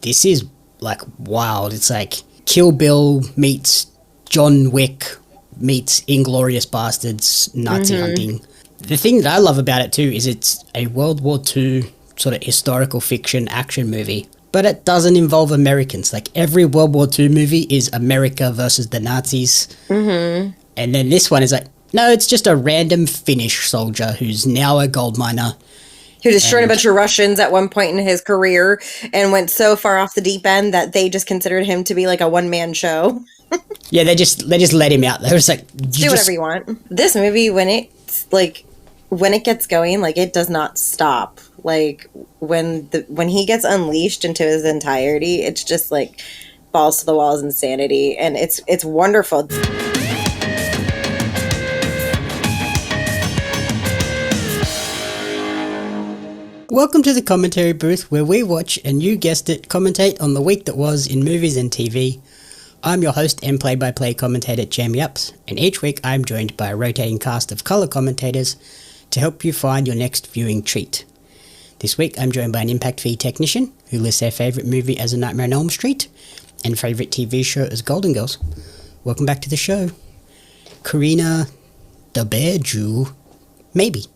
This is like wild. It's like Kill Bill meets John Wick meets Inglourious Basterds Nazi hunting. The thing that I love about it too is it's a World War II sort of historical fiction action movie, but it doesn't involve Americans. Like every World War II movie is America versus the Nazis. And then this one is like, no, it's just a random Finnish soldier who's now a gold miner. Who destroyed a bunch of Russians at one point in his career and went so far off the deep end that they just considered him to be like a one-man show. Yeah, they just let him out. They were just like, do whatever you want. This movie, when it gets going, like it does not stop. Like when he gets unleashed into his entirety, it's just like balls to the walls insanity, and it's wonderful. Welcome to the commentary booth, where we watch, and you guessed it, commentate on the week that was in movies and TV. I'm your host and play-by-play commentator, Jamie Ups, and each week I'm joined by a rotating cast of colour commentators to help you find your next viewing treat. This week I'm joined by an impact fee technician who lists their favourite movie as A Nightmare on Elm Street and favourite TV show as Golden Girls. Welcome back to the show, Corrina, the Bear Jew, Mabey.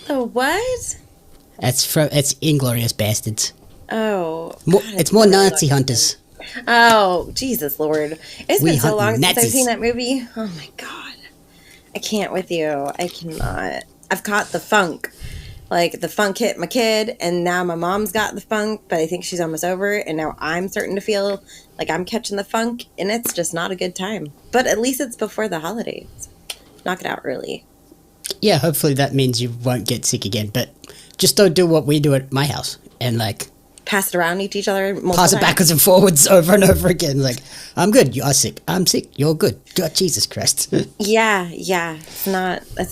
Oh, what? It's Inglourious Basterds. Oh. It's more Nazi hunters. Oh, Jesus Lord. It's been so long since I've Nazis. seen that movie. Oh my God. I can't with you. I cannot. I've caught the funk. Like, the funk hit my kid, and now my mom's got the funk, but I think she's almost over it, and now I'm starting to feel like I'm catching the funk, and it's just not a good time. But at least it's before the holidays. Knock it out early. Yeah, hopefully that means you won't get sick again, but just don't do what we do at my house, and like... pass it around to each other multiple pass it times. backwards and forwards over and over again. Like, I'm good, you're sick. I'm sick, you're good. God, Jesus Christ. Yeah. It's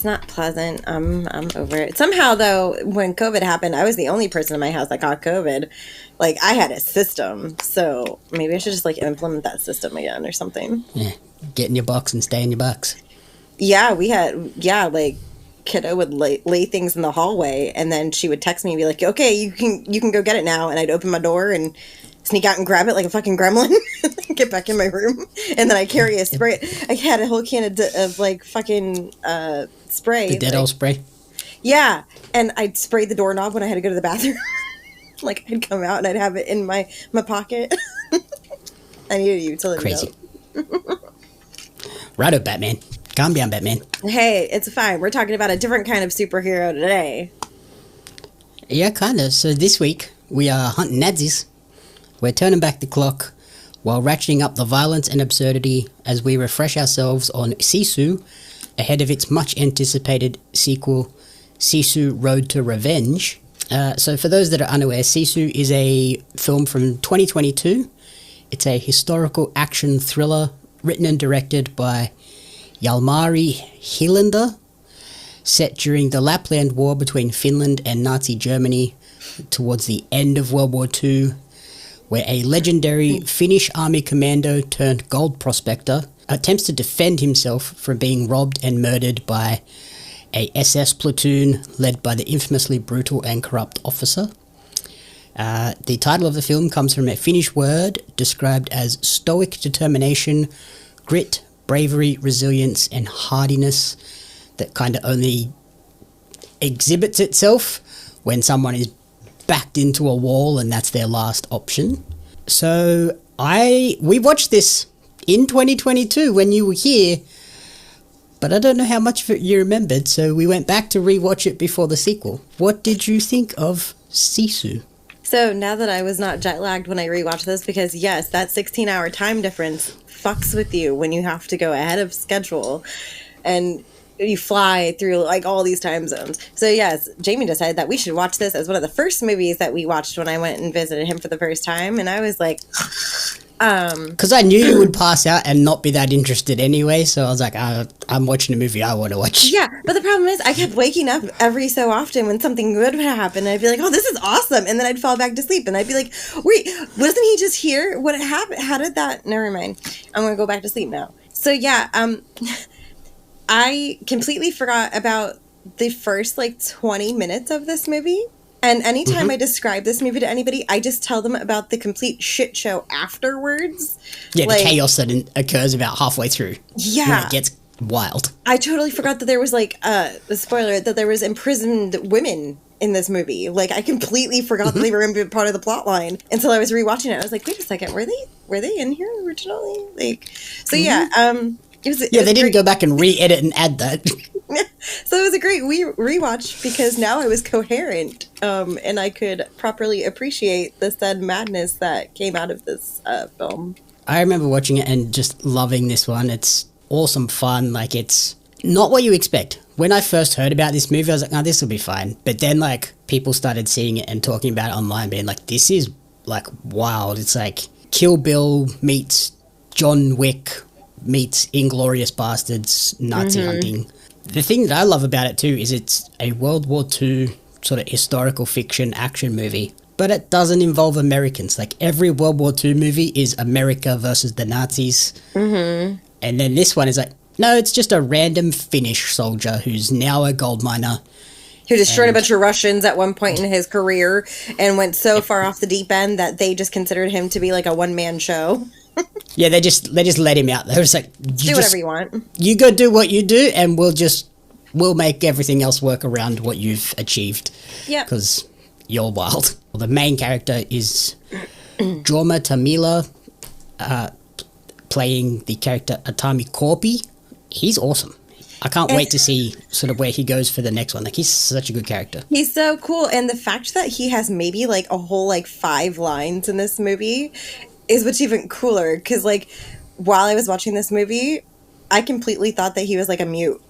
not pleasant. I'm over it. Somehow, though, when COVID happened, I was the only person in my house that got COVID. Like, I had a system, so maybe I should just, like, implement that system again or something. Yeah, get in your box and stay in your box. Yeah, like, kiddo would lay things in the hallway, and then she would text me and be like, okay, you can go get it now, and I'd open my door and sneak out and grab it like a fucking gremlin and get back in my room, and then I carry a spray. I had a whole can of like fucking spray, The Dettol spray. Yeah, and I'd spray the doorknob when I had to go to the bathroom. Like, I'd come out and I'd have it in my pocket. I needed a utility Crazy. belt. Righto, Batman. Calm down, Batman. Hey, it's fine. We're talking about a different kind of superhero today. Yeah, kind of. So this week, we are hunting Nazis. We're turning back the clock while ratcheting up the violence and absurdity as we refresh ourselves on Sisu ahead of its much-anticipated sequel, Sisu Road to Revenge. So for those that are unaware, Sisu is a film from 2022. It's a historical action thriller written and directed by Jalmari Helander, set during the Lapland War between Finland and Nazi Germany towards the end of World War II, where a legendary Finnish army commando turned gold prospector attempts to defend himself from being robbed and murdered by a SS platoon led by the infamously brutal and corrupt officer. The title of the film comes from a Finnish word described as stoic determination, grit, bravery, resilience, and hardiness that kind of only exhibits itself when someone is backed into a wall and that's their last option. So we watched this in 2022 when you were here, but I don't know how much of it you remembered, so we went back to rewatch it before the sequel. What did you think of Sisu? So now that I was not jet lagged when I rewatched this, because yes, that 16-hour time difference fucks with you when you have to go ahead of schedule and you fly through like all these time zones. So yes, Jamie decided that we should watch this as one of the first movies that we watched when I went and visited him for the first time, and I was like, because I knew you would pass out and not be that interested anyway, so I was like, I'm watching a movie I want to watch. Yeah, but the problem is I kept waking up every so often when something good would happen, and I'd be like, oh, this is awesome, and then I'd fall back to sleep, and I'd be like, wait, wasn't he just here? What happened? How did that? Never mind. I'm going to go back to sleep now. So yeah, I completely forgot about the first like 20 minutes of this movie. And anytime I describe this movie to anybody, I just tell them about the complete shit show afterwards. Yeah, the chaos that occurs about halfway through. Yeah. When it gets wild. I totally forgot that there was, like, the spoiler, that there was imprisoned women in this movie. Like, I completely forgot that they were part of the plot line until I was rewatching it. I was like, wait a second, were they in here originally? Like, so yeah, they didn't go back and re-edit and add that. So it was a great rewatch because now I was coherent, and I could properly appreciate the said madness that came out of this film. I remember watching it and just loving this one. It's awesome fun. Like, it's not what you expect. When I first heard about this movie, I was like, oh, this will be fine. But then, like, people started seeing it and talking about it online, being like, this is, like, wild. It's like Kill Bill meets John Wick meets Inglourious Basterds, Nazi hunting. The thing that I love about it too is it's a World War II sort of historical fiction action movie, but it doesn't involve Americans. Like, every World War II movie is America versus the Nazis. And then this one is like, no, it's just a random Finnish soldier who's now a gold miner. Who destroyed a bunch of Russians at one point in his career and went so far off the deep end that they just considered him to be like a one-man show. Yeah, they just let him out. They was like, do whatever you want. You go do what you do, and we'll make everything else work around what you've achieved. Yeah, because you're wild. The main character is Jorma Tamila, playing the character Atami Korpi. He's awesome. I can't wait to see sort of where he goes for the next one. Like, he's such a good character. He's so cool, and the fact that he has maybe like a whole like 5 lines in this movie is what's even cooler, because, like, while I was watching this movie, I completely thought that he was, like, a mute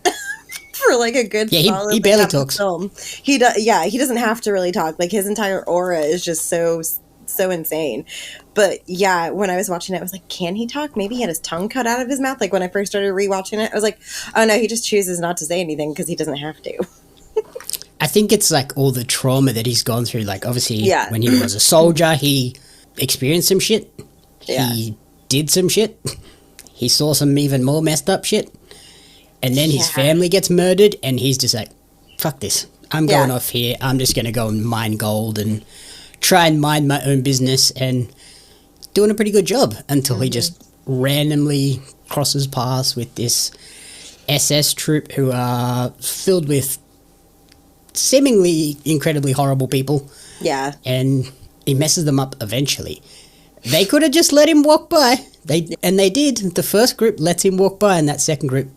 for, like, a good solid, he barely talks. Film. He doesn't have to really talk. Like, his entire aura is just so insane. But, yeah, when I was watching it, I was like, can he talk? Maybe he had his tongue cut out of his mouth. Like, when I first started rewatching it, I was like, oh, no, he just chooses not to say anything because he doesn't have to. I think it's, like, all the trauma that he's gone through. Like, obviously, when he was a soldier, he experienced some shit. Yeah. He did some shit. He saw some even more messed up shit. And then his family gets murdered, and he's just like, fuck this. I'm going off here. I'm just going to go and mine gold and try and mind my own business, and doing a pretty good job until he just randomly crosses paths with this SS troop who are filled with seemingly incredibly horrible people. Yeah. And he messes them up eventually. They could have just let him walk by. They did. The first group lets him walk by, and that second group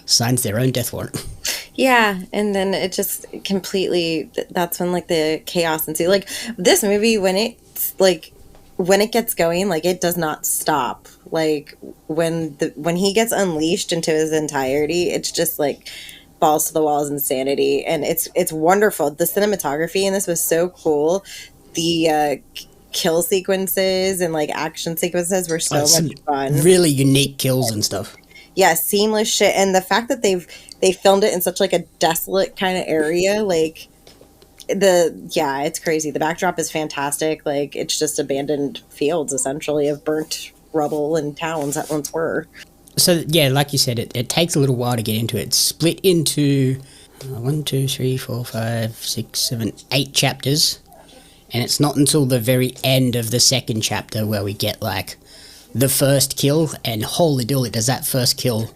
signs their own death warrant. Yeah, and then it just completely, that's when, like, the chaos ensues. Like, this movie, when it gets going, like, it does not stop. Like, when he gets unleashed into his entirety, it's just, like, balls to the walls insanity, and it's wonderful. The cinematography in this was so cool. The kill sequences and like action sequences were so much fun. Really unique kills and stuff. Yeah, seamless shit, and the fact that they filmed it in such like a desolate kind of area, like it's crazy. The backdrop is fantastic. Like, it's just abandoned fields essentially of burnt rubble and towns that once were. So yeah, like you said, it takes a little while to get into it. It's split into 1, 2, 3, 4, 5, 6, 7, 8 chapters. And it's not until the very end of the second chapter where we get, like, the first kill, and holy dooly, does that first kill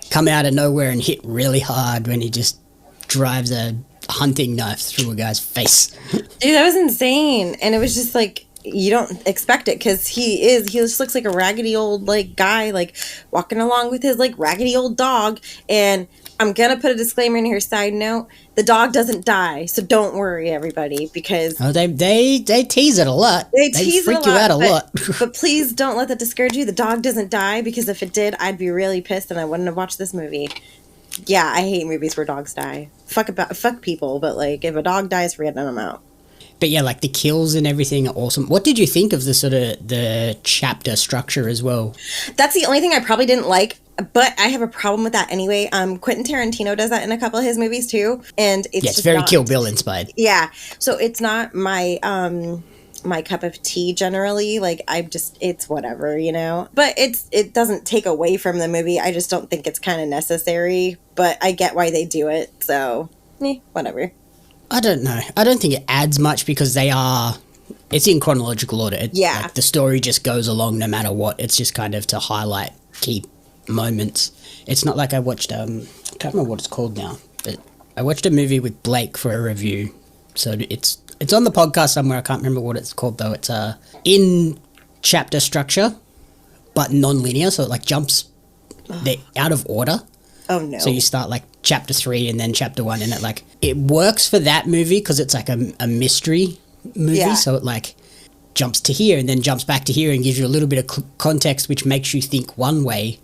come out of nowhere and hit really hard when he just drives a hunting knife through a guy's face. Dude, that was insane. And it was just, like, you don't expect it, because he just looks like a raggedy old, like, guy, like, walking along with his, like, raggedy old dog, and I'm gonna put a disclaimer in here, side note, the dog doesn't die, so don't worry, everybody, because... Oh, they tease it a lot. They freak you out a lot. But please don't let that discourage you. The dog doesn't die, because if it did, I'd be really pissed and I wouldn't have watched this movie. Yeah, I hate movies where dogs die. Fuck people, but, like, if a dog dies, forget them, I'm out. But yeah, like, the kills and everything are awesome. What did you think of the sort of the chapter structure as well? That's the only thing I probably didn't like, but I have a problem with that anyway. Quentin Tarantino does that in a couple of his movies too, and it's very Kill Bill inspired. Yeah, so it's not my my cup of tea generally. Like, it's whatever, you know. But it doesn't take away from the movie. I just don't think it's kind of necessary. But I get why they do it. So, whatever. I don't know. I don't think it adds much because it's in chronological order. Like, the story just goes along no matter what. It's just kind of to highlight key moments. It's not like I watched, I can't remember what it's called now, but I watched a movie with Blake for a review. So it's on the podcast somewhere. I can't remember what it's called though. It's in chapter structure, but non-linear. So it like jumps, they're out of order. Oh no. So you start like chapter 3 and then chapter 1, and it works for that movie because it's like a mystery movie. Yeah. So it like jumps to here and then jumps back to here and gives you a little bit of context, which makes you think one way,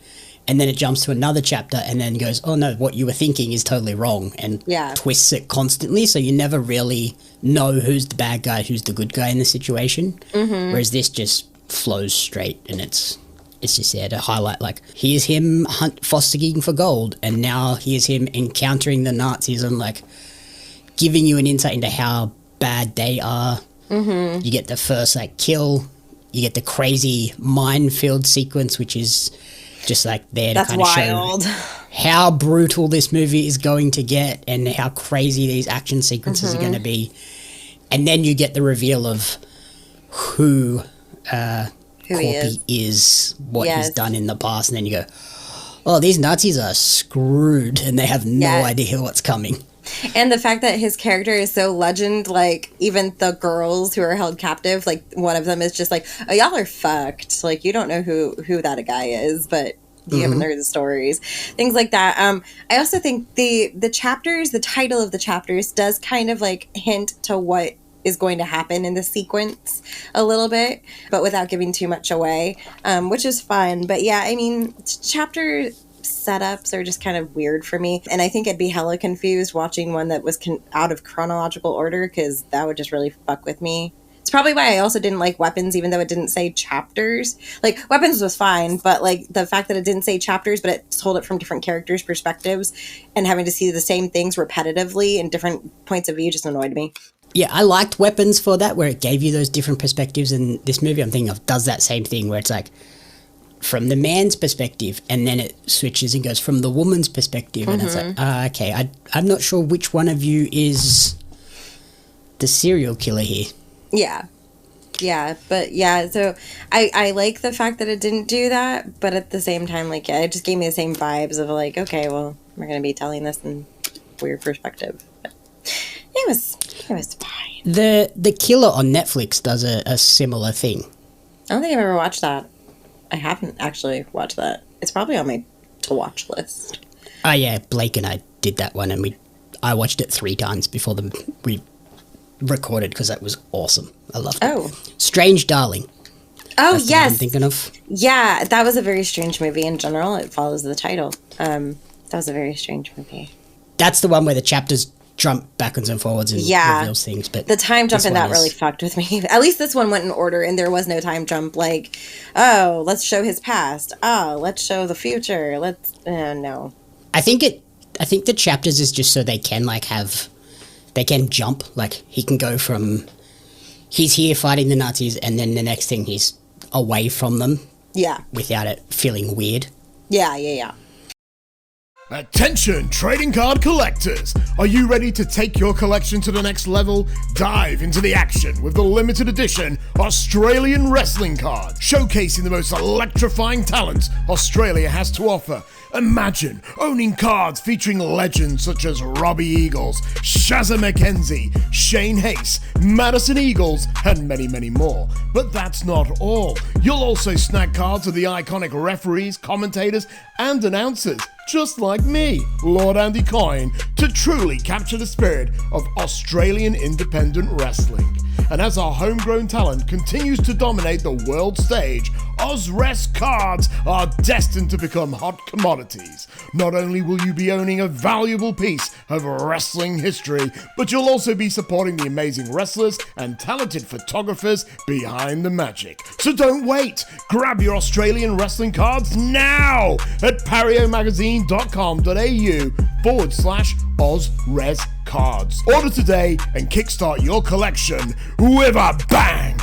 and then it jumps to another chapter and then goes, oh no, what you were thinking is totally wrong, and twists it constantly, so you never really know who's the bad guy, who's the good guy in the situation. Whereas this just flows straight, and it's just there to highlight, like, here's him fossicking for gold, and now here's him encountering the Nazis and like giving you an insight into how bad they are. You get the first like kill, you get the crazy minefield sequence, which is just like there to kind of show how brutal this movie is going to get and how crazy these action sequences are going to be. And then you get the reveal of who Corpy is, what he's done in the past, and then you go, oh, these Nazis are screwed and they have no idea what's coming. And the fact that his character is so legend, like, even the girls who are held captive, like, one of them is just like, oh, y'all are fucked. Like, you don't know who that guy is, but you haven't heard the stories. Things like that. I also think the chapters, the title of the chapters does kind of, like, hint to what is going to happen in the sequence a little bit, but without giving too much away, which is fun. But yeah, I mean, chapter setups are just kind of weird for me, and I think I'd be hella confused watching one that was out of chronological order, because that would just really fuck with me. It's probably why I also didn't like Weapons, even though it didn't say chapters. Like, Weapons was fine, but like the fact that it didn't say chapters, but it told it from different characters' perspectives, and having to see the same things repetitively in different points of view just annoyed me. Yeah, I liked Weapons for that, where it gave you those different perspectives, and this movie I'm thinking of does that same thing, where it's like from the man's perspective, and then it switches and goes from the woman's perspective, and it's like, okay, I'm not sure which one of you is the serial killer here. Yeah, but yeah, so I like the fact that it didn't do that, but at the same time, like, it just gave me the same vibes of like, okay, well, we're going to be telling this in weird perspective. But it was fine. The Killer on Netflix does a similar thing. I don't think I've ever watched that. I haven't actually watched that. It's probably on my to-watch list. Oh yeah, Blake and I did that one, and I watched it 3 times before we recorded, because that was awesome. I loved it. Oh. Strange Darling. Oh, that's yes. I'm thinking of. Yeah, that was a very strange movie in general. It follows the title. That was a very strange movie. That's the one where the chapters jump backwards and forwards and reveals things. But the time jump in that really fucked with me. At least this one went in order, and there was no time jump. Like, oh, let's show his past. Oh, let's show the future. No. I think the chapters is just so they can they can jump. Like, he can go from he's here fighting the Nazis, and then the next thing he's away from them. Yeah. Without it feeling weird. Yeah. Attention, trading card collectors! Are you ready to take your collection to the next level? Dive into the action with the limited edition Australian wrestling card, showcasing the most electrifying talents Australia has to offer. Imagine owning cards featuring legends such as Robbie Eagles, Shazza McKenzie, Shane Hayes, Madison Eagles, and many, many more. But that's not all. You'll also snag cards of the iconic referees, commentators, and announcers, just like me, Lord Andy Coyne, to truly capture the spirit of Australian independent wrestling. And as our homegrown talent continues to dominate the world stage, Ozrest cards are destined to become hot commodities. Not only will you be owning a valuable piece of wrestling history, but you'll also be supporting the amazing wrestlers and talented photographers behind the magic. So don't wait! Grab your Australian wrestling cards now at pariomagazine.com.au/Ozres cards. Order today and kickstart your collection with a bang!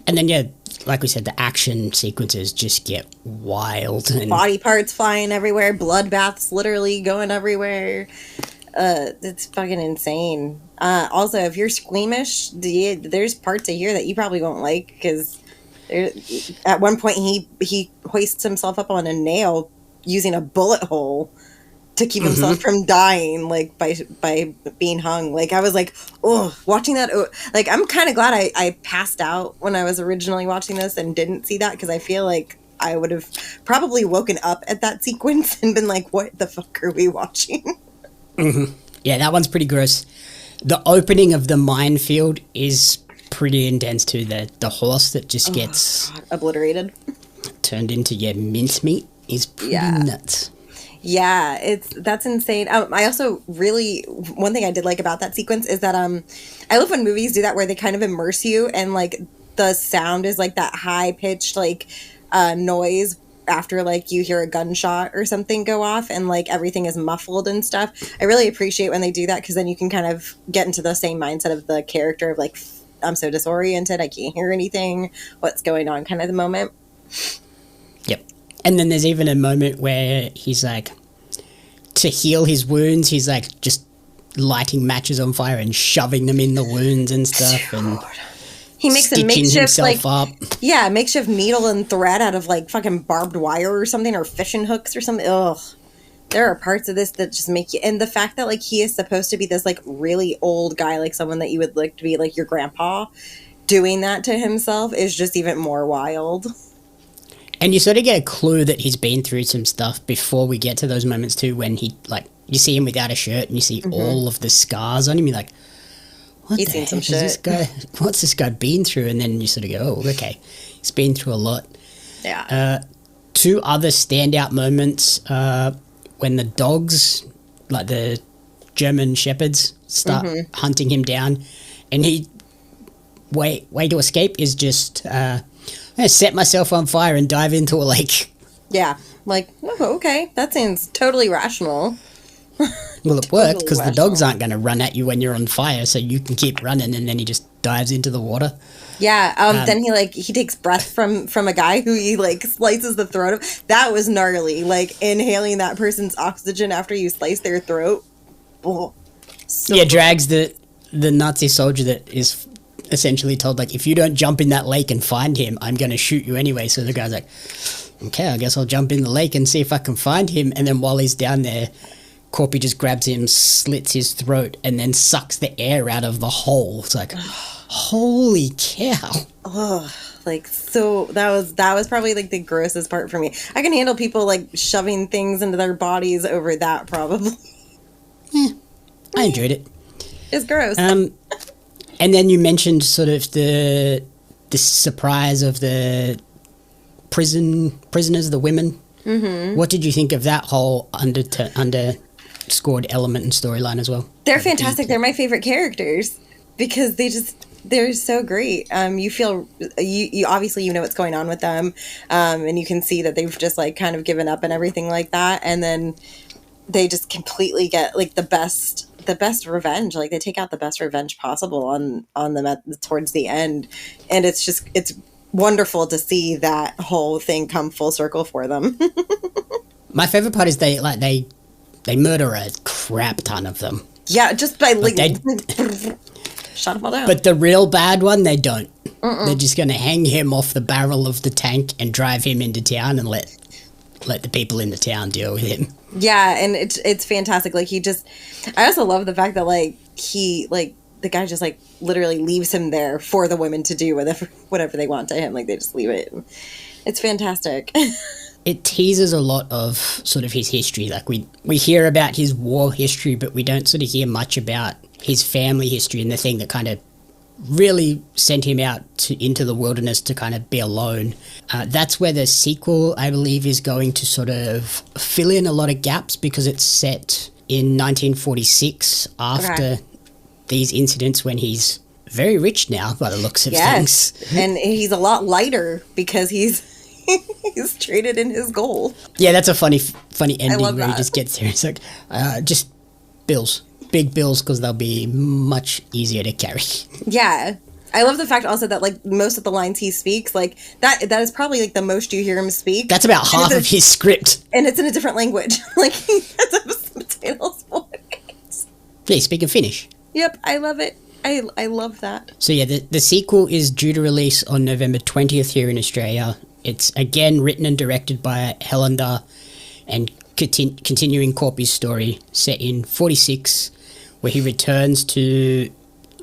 And then, yeah, like we said, the action sequences just get wild. And body parts flying everywhere, bloodbaths literally going everywhere. it's fucking insane. Also, if you're squeamish, there's parts of here that you probably won't like, because at one point he hoists himself up on a nail using a bullet hole to keep himself from dying, like by being hung. Like, I was like, oh, watching that, like, I'm kind of glad I passed out when I was originally watching this and didn't see that, because I feel like I would have probably woken up at that sequence and been like, what the fuck are we watching? Yeah, that one's pretty gross. The opening of the minefield is pretty intense too. The horse that just gets obliterated, turned into mincemeat is pretty nuts. Yeah, that's insane. I also really, one thing I did like about that sequence is that I love when movies do that, where they kind of immerse you, and like the sound is like that high pitched like noise after like you hear a gunshot or something go off, and like everything is muffled and stuff. I really appreciate when they do that, because then you can kind of get into the same mindset of the character of like, I'm so disoriented, I can't hear anything, what's going on kind of the moment. Yep. And then there's even a moment where he's like, to heal his wounds, he's like just lighting matches on fire and shoving them in the wounds and stuff. And he makes a makeshift, like, up. Yeah, makeshift needle and thread out of like fucking barbed wire or something, or fishing hooks or something. Ugh. There are parts of this that just make you, and the fact that like he is supposed to be this like really old guy, like someone that you would like to be like your grandpa, doing that to himself is just even more wild. And you sort of get a clue that he's been through some stuff before we get to those moments too, when he, like, you see him without a shirt and you see all of the scars on him. You're like, what He's the seen heck some is shit. this guy? What's this guy been through? And then you sort of go, oh, okay, he's been through a lot. Yeah. Two other standout moments when the dogs, like the German shepherds, start hunting him down, and he way to escape is just I'm gonna set myself on fire and dive into a lake. Yeah, like, oh, okay, that seems totally rational. Well, it worked because the dogs aren't going to run at you when you're on fire, so you can keep running, and then he just dives into the water. Yeah, then he takes breath from a guy who he like slices the throat of. That was gnarly, like inhaling that person's oxygen after you slice their throat. Oh, so drags the Nazi soldier that is essentially told, like, if you don't jump in that lake and find him, I'm going to shoot you anyway. So the guy's like, okay, I guess I'll jump in the lake and see if I can find him. And then while he's down there, Corpy just grabs him, slits his throat, and then sucks the air out of the hole. It's like, holy cow. Oh, like, so that was probably like the grossest part for me. I can handle people like shoving things into their bodies over that, probably. I enjoyed it. It's gross. And then you mentioned sort of the surprise of the prisoners, the women. Mm-hmm. What did you think of that whole underscored element and storyline as well? They're fantastic. They're my favorite characters because they're so great. You feel you obviously you know what's going on with them, and you can see that they've just like kind of given up and everything like that, and then they just completely get like the best revenge. Like they take out the best revenge possible on them towards the end, and it's wonderful to see that whole thing come full circle for them. My favorite part is they murder a crap ton of them. Yeah, just by like shut them all down. But the real bad one, they don't. They're just going to hang him off the barrel of the tank and drive him into town and let the people in the town deal with him. Yeah, and it's fantastic. Like I also love the fact that like the guy just like literally leaves him there for the women to do whatever they want to him. Like they just leave it. It's fantastic. It teases a lot of sort of his history. Like we hear about his war history, but we don't sort of hear much about his family history and the thing that kind of really sent him out into the wilderness to kind of be alone. That's where the sequel, I believe, is going to sort of fill in a lot of gaps because it's set in 1946 after these incidents when he's very rich now by the looks of things. And he's a lot lighter because he's traded in his gold. Yeah, that's a funny ending where he just gets there. It's like, just bills. Big bills because they'll be much easier to carry. Yeah. I love the fact also that like most of the lines he speaks, like that is probably like the most you hear him speak. That's about half of his script. And it's in a different language. Like he has a subtitles voice. Yeah, speaking Finnish. Yep, I love it. I love that. So yeah, the sequel is due to release on November 20th here in Australia. It's again written and directed by Helander and continuing Corpy's story set in 46, where he returns to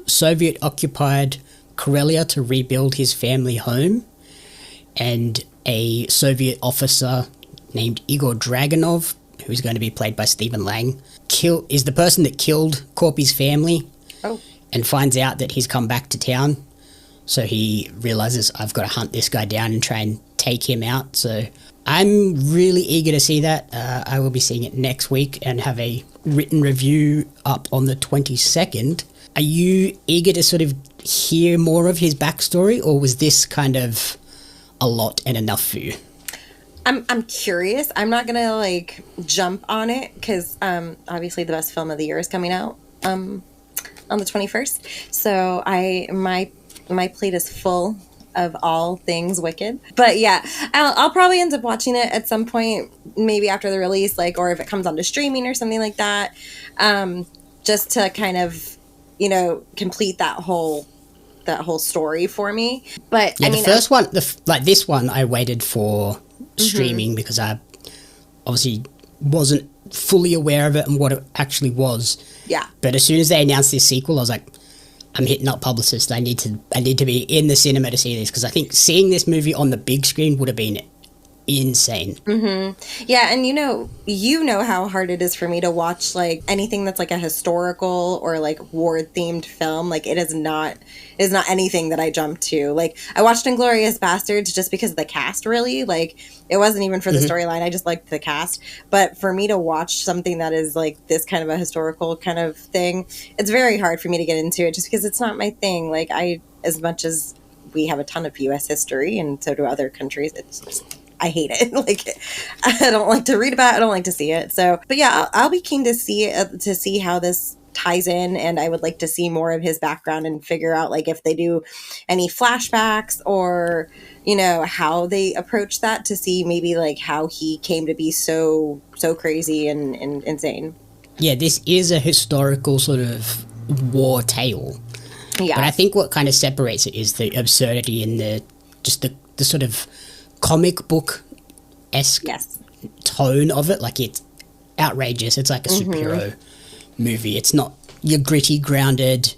Soviet-occupied Karelia to rebuild his family home, and a Soviet officer named Igor Dragunov, who's going to be played by Stephen Lang, is the person that killed Corpy's family. Oh. And finds out that he's come back to town. So he realizes, I've got to hunt this guy down and try and take him out. So I'm really eager to see that. I will be seeing it next week and have a written review up on the 22nd. Are you eager to sort of hear more of his backstory, or was this kind of a lot and enough for you? I'm curious. I'm not going to, like, jump on it because obviously the best film of the year is coming out on the 21st. So my plate is full of all things Wicked. But yeah, I'll probably end up watching it at some point, maybe after the release, like, or if it comes onto streaming or something like that, just to kind of, you know, complete that whole story for me. But yeah, I mean, the first one, this one, I waited for streaming because I obviously wasn't fully aware of it and what it actually was. Yeah. But as soon as they announced this sequel, I was like, I'm hitting up publicists. I need to be in the cinema to see this, because I think seeing this movie on the big screen would have been insane. Yeah, and you know how hard it is for me to watch, like, anything that's like a historical or like war themed film. Like, it is not anything that I jump to. Like, I watched Inglourious Basterds just because of the cast, really. Like, it wasn't even for the storyline. I just liked the cast. But for me to watch something that is like this kind of a historical kind of thing, it's very hard for me to get into it just because it's not my thing. Like, as much as we have a ton of U.S. history and so do other countries, I hate it. Like, I don't like to read about it. I don't like to see it. So, but yeah, I'll be keen to see how this ties in, and I would like to see more of his background and figure out, like, if they do any flashbacks or, you know, how they approach that, to see maybe like how he came to be so crazy and insane. Yeah, this is a historical sort of war tale. Yeah. But I think what kind of separates it is the absurdity and the sort of comic book-esque tone of it. Like, it's outrageous. It's like a superhero movie. It's not your gritty, grounded,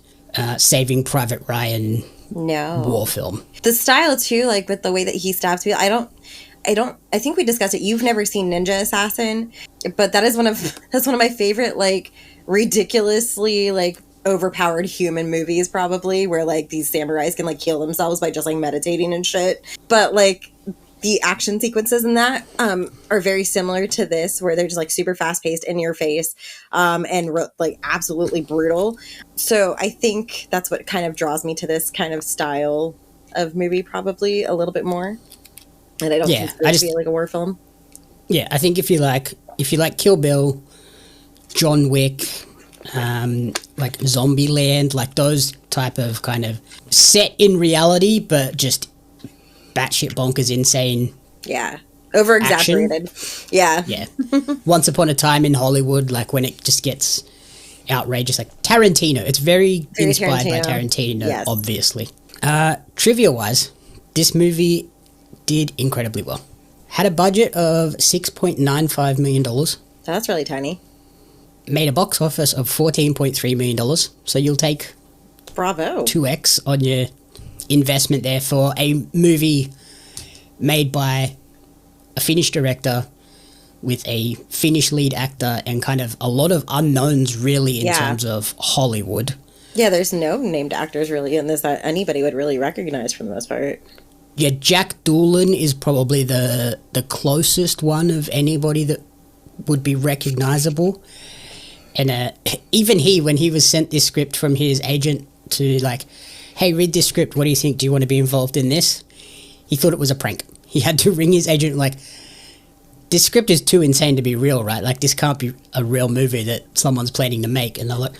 Saving Private Ryan war film. The style too, like with the way that he stabs people. I think we discussed it. You've never seen Ninja Assassin, but that's one of my favorite, like, ridiculously, like, overpowered human movies, probably, where like these samurais can like kill themselves by just like meditating and shit. But like, the action sequences in that are very similar to this, where they're just like super fast paced, in your face, and like absolutely brutal. So I think that's what kind of draws me to this kind of style of movie, probably a little bit more. And I don't consider it to be like a war film. Yeah, I think if you like Kill Bill, John Wick, like Zombieland, like those type of kind of set in reality, but just batshit bonkers insane. Yeah. Over exaggerated. Yeah. Yeah. Once Upon a Time in Hollywood, like when it just gets outrageous, like Tarantino. It's very inspired by Tarantino, yes. Obviously. Trivia wise, this movie did incredibly well. Had a budget of $6.95 million. That's really tiny. Made a box office of $14.3 million. So you'll take bravo 2x on your investment there for a movie made by a Finnish director with a Finnish lead actor and kind of a lot of unknowns really in terms of Hollywood. Yeah, there's no named actors really in this that anybody would really recognize for the most part. Yeah, Jack Doolan is probably the closest one of anybody that would be recognizable. And even he, when he was sent this script from his agent to like, hey, read this script, what do you think? Do you want to be involved in this? He thought it was a prank. He had to ring his agent like, this script is too insane to be real, right? Like, this can't be a real movie that someone's planning to make. And they're like,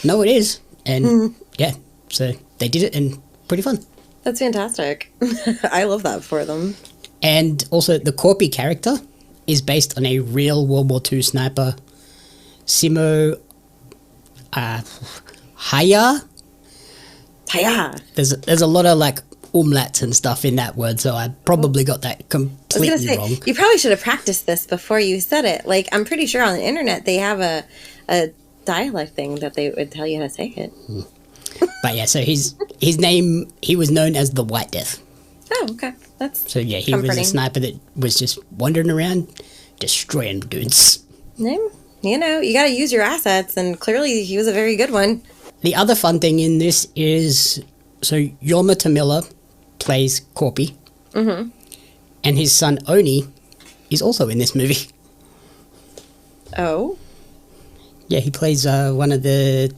no, it is. And yeah, so they did it, and pretty fun. That's fantastic. I love that for them. And also, the Corpy character is based on a real World War II sniper, Simo Haya. Hiya. There's a lot of like umlauts and stuff in that word, so I probably got that completely wrong. You probably should have practiced this before you said it. Like, I'm pretty sure on the internet they have a dialect thing that they would tell you how to say it. But yeah, so his name, he was known as the White Death. Oh, okay. That's So yeah, he comforting. was a sniper that was just wandering around destroying dudes. You know, you got to use your assets, and clearly he was a very good one. The other fun thing in this is, so Jorma Tamila plays Corpy, and his son Oni is also in this movie. Oh, Yeah, he plays one of the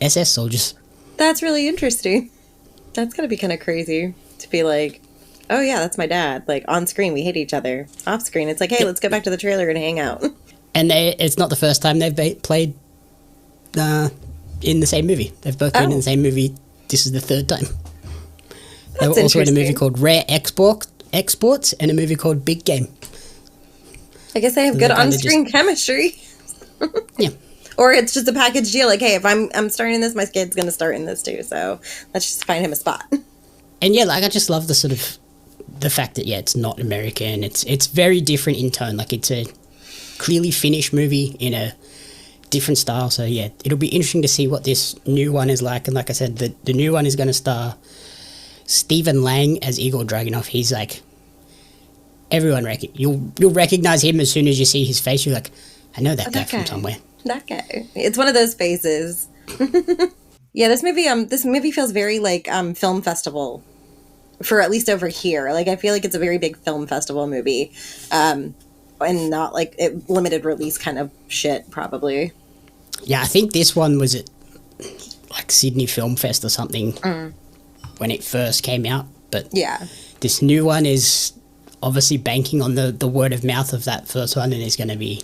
SS soldiers. that's really interesting. That's got to be kind of crazy to be like, oh yeah, that's my dad. Like, on screen, we hate each other. Off screen, it's like, hey, let's go back to the trailer and hang out. And it's not the first time they've played in the same movie. They've both been in the same movie. This is the third time. They were also in a movie called Rare Exports and a movie called Big Game. I guess they have good on-screen chemistry. Yeah. Or it's just a package deal. Like, hey, if I'm starting this, my kid's going to start in this too. So let's just find him a spot. And yeah, like I just love the sort of the fact that it's not American. It's very different in tone. Like it's a clearly Finnish movie in a different style. So yeah, it'll be interesting to see what this new one is like. And like I said, the new one is going to star Stephen Lang as Igor Dragunov. He's like, everyone you'll recognize him as soon as you see his face. You're like, I know that guy from somewhere. That guy. It's one of those faces. Yeah, this movie feels very like film festival, for at least over here. Like, I feel like it's a very big film festival movie, and not like limited release kind of shit, probably. Yeah, I think this one was at like Sydney Film Fest or something when it first came out. But yeah, this new one is obviously banking on the word of mouth of that first one, and is going to be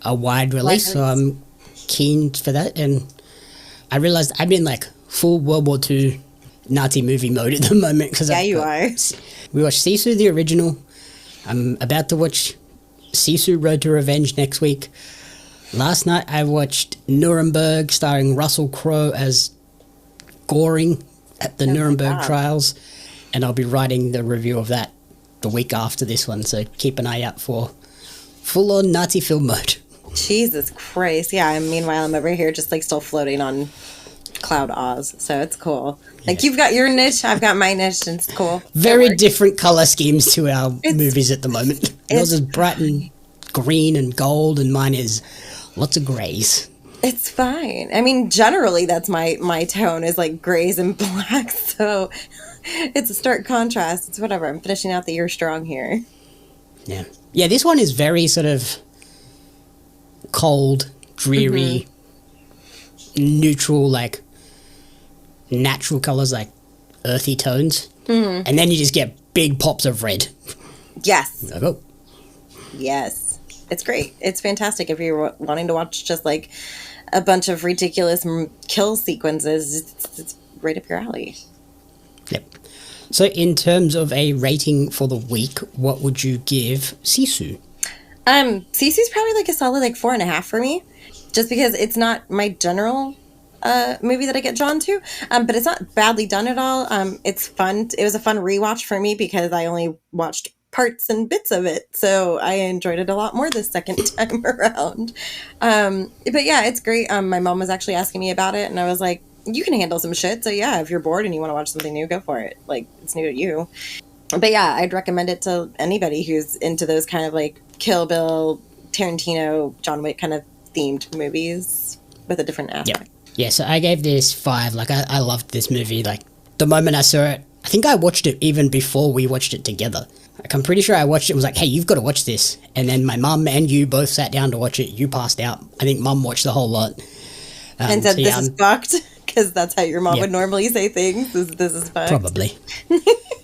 a wide release. So I'm keen for that. And I realized I'm in like full World War II Nazi movie mode at the moment. Cause you are. We watched Sisu, the original. I'm about to watch Sisu Road to Revenge next week. Last night I watched Nuremberg, starring Russell Crowe as Goring at the Nuremberg trials, and I'll be writing the review of that the week after this one, so keep an eye out for full-on Nazi film mode. Jesus Christ. Yeah, meanwhile I'm over here just like still floating on Cloud Oz, so it's cool. Like, you've got your niche, I've got my niche, and it's cool. Very different colour schemes to our movies at the moment. Yours is bright and green and gold, and mine is lots of greys. It's fine. I mean, generally that's my tone is like grays and blacks, so it's a stark contrast. It's whatever. I'm finishing out the year strong here. Yeah. Yeah, this one is very sort of cold, dreary, neutral, like natural colours, like earthy tones. And then you just get big pops of red. Yes. Like, oh. Yes. It's great. It's fantastic if you're wanting to watch just like a bunch of ridiculous kill sequences. It's right up your alley. Yep. So in terms of a rating for the week, what would you give Sisu? Sisu's probably like a solid like 4.5 for me, just because it's not my general movie that I get drawn to, but it's not badly done at all. It's fun. It was a fun rewatch for me because I only watched parts and bits of it, so I enjoyed it a lot more the second time around. But yeah, it's great. My mom was actually asking me about it, and I was like, you can handle some shit, so yeah, if you're bored and you want to watch something new, go for it. Like, it's new to you. But yeah, I'd recommend it to anybody who's into those kind of like Kill Bill, Tarantino, John Wick kind of themed movies with a different aspect. Yeah, so I gave this 5. Like, I loved this movie. Like, the moment I saw it, I think I watched it even before we watched it together. Like, I'm pretty sure I watched it and was like, hey, you've got to watch this. And then my mum and you both sat down to watch it. You passed out. I think mum watched the whole lot. And said, this is fucked, because that's how your mom would normally say things. This is fucked. Probably.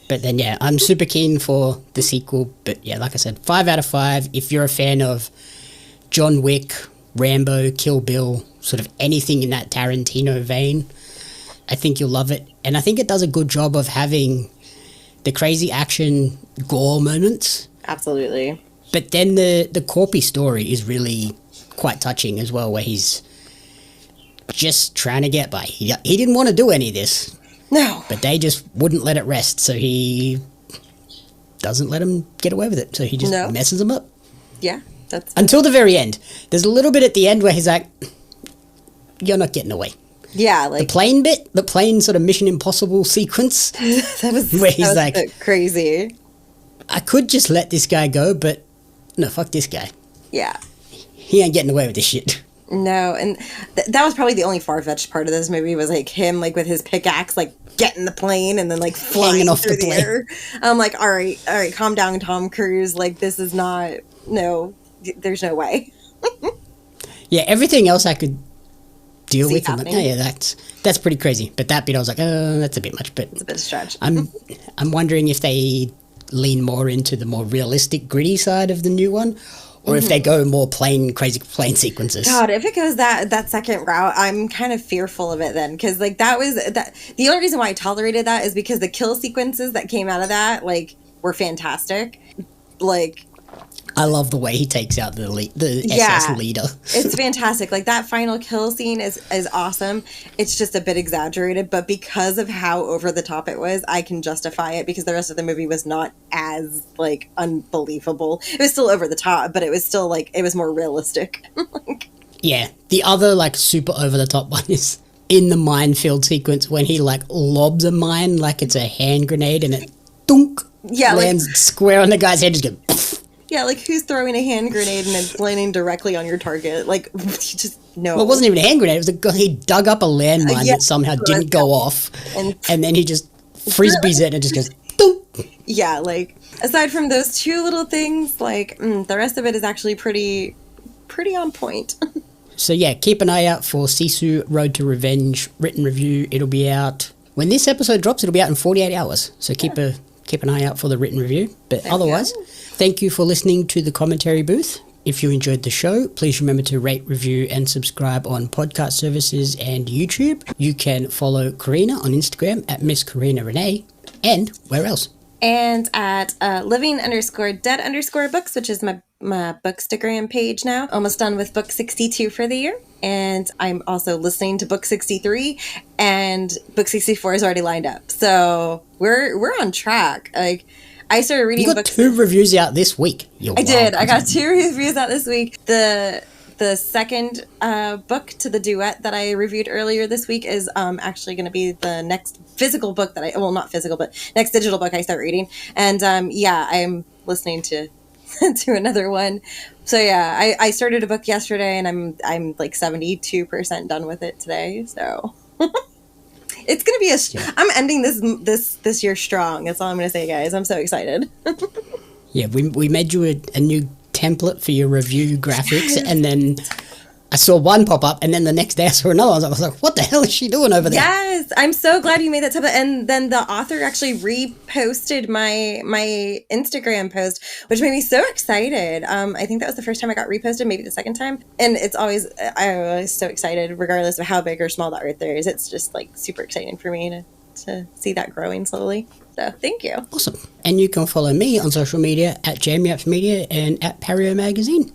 But then, yeah, I'm super keen for the sequel. But yeah, like I said, 5 out of 5. If you're a fan of John Wick, Rambo, Kill Bill, sort of anything in that Tarantino vein, I think you'll love it. And I think it does a good job of having the crazy action gore moments. Absolutely. But then the Corpy story is really quite touching as well, where he's just trying to get by. He didn't want to do any of this. No. But they just wouldn't let it rest, so he doesn't let him get away with it. So he just messes them up. Yeah, that's... Until the very end. There's a little bit at the end where he's like, you're not getting away. Yeah, like... The plane sort of Mission Impossible sequence. that was a bit crazy. I could just let this guy go, but no, fuck this guy. Yeah. He ain't getting away with this shit. No, and that was probably the only far-fetched part of this movie was, like, him, like, with his pickaxe, like, getting the plane and then, like, flying off through the air. I'm like, all right, calm down, Tom Cruise. Like, this is not, no, there's no way. Yeah, everything else I could deal with. Like, yeah, that's pretty crazy. But that bit I was like, that's a bit much. But it's a bit of a stretch. I'm wondering if they lean more into the more realistic, gritty side of the new one, or if they go more crazy plane sequences. God, if it goes that second route, I'm kind of fearful of it then, because like the only reason why I tolerated that is because the kill sequences that came out of that like were fantastic. Like, I love the way he takes out the SS leader. It's fantastic. Like, that final kill scene is awesome. It's just a bit exaggerated, but because of how over the top it was, I can justify it because the rest of the movie was not as, like, unbelievable. It was still over the top, but it was still, like, it was more realistic. Yeah. The other, like, super over the top one is in the minefield sequence when he, like, lobs a mine like it's a hand grenade and it dunk lands square on the guy's head, just go poof. Yeah, like, who's throwing a hand grenade and it's landing directly on your target? Like, just, no. Well, it wasn't even a hand grenade. It was he dug up a landmine that somehow didn't go off. And then he just frisbees it and it just goes, doom. Yeah, like, aside from those two little things, like, the rest of it is actually pretty on point. So, yeah, keep an eye out for Sisu Road to Revenge written review. It'll be out, when this episode drops, it'll be out in 48 hours. So keep an eye out for the written review. But otherwise... Thank you for listening to the commentary booth. If you enjoyed the show, please remember to rate, review, and subscribe on podcast services and YouTube. You can follow Corrina on Instagram at Miss Corrina Renee. And where else? And at living_dead_books, which is my Bookstagram page now. Almost done with book 62 for the year. And I'm also listening to book 63, and book 64 is already lined up. So we're on track. Like, I started reading. You got 2 reviews out this week. I did. I got 2 reviews out this week. The second book to the duet that I reviewed earlier this week is actually going to be the next physical book that not physical, but next digital book I start reading. And I'm listening to another one. So yeah, I started a book yesterday, and I'm like 72% done with it today. So. It's going to be I'm ending this year strong. That's all I'm going to say, guys. I'm so excited. Yeah, we made you a new template for your review graphics, and then I saw one pop up, and then the next day I saw another one. I was like, what the hell is she doing over there? Yes, I'm so glad you made that template. And then the author actually reposted my Instagram post, which made me so excited. I think that was the first time I got reposted, maybe the second time. And I'm always so excited, regardless of how big or small that right there is. It's just like super exciting for me to see that growing slowly. So thank you. Awesome. And you can follow me on social media at JamieAppsMedia and at Pario Magazine.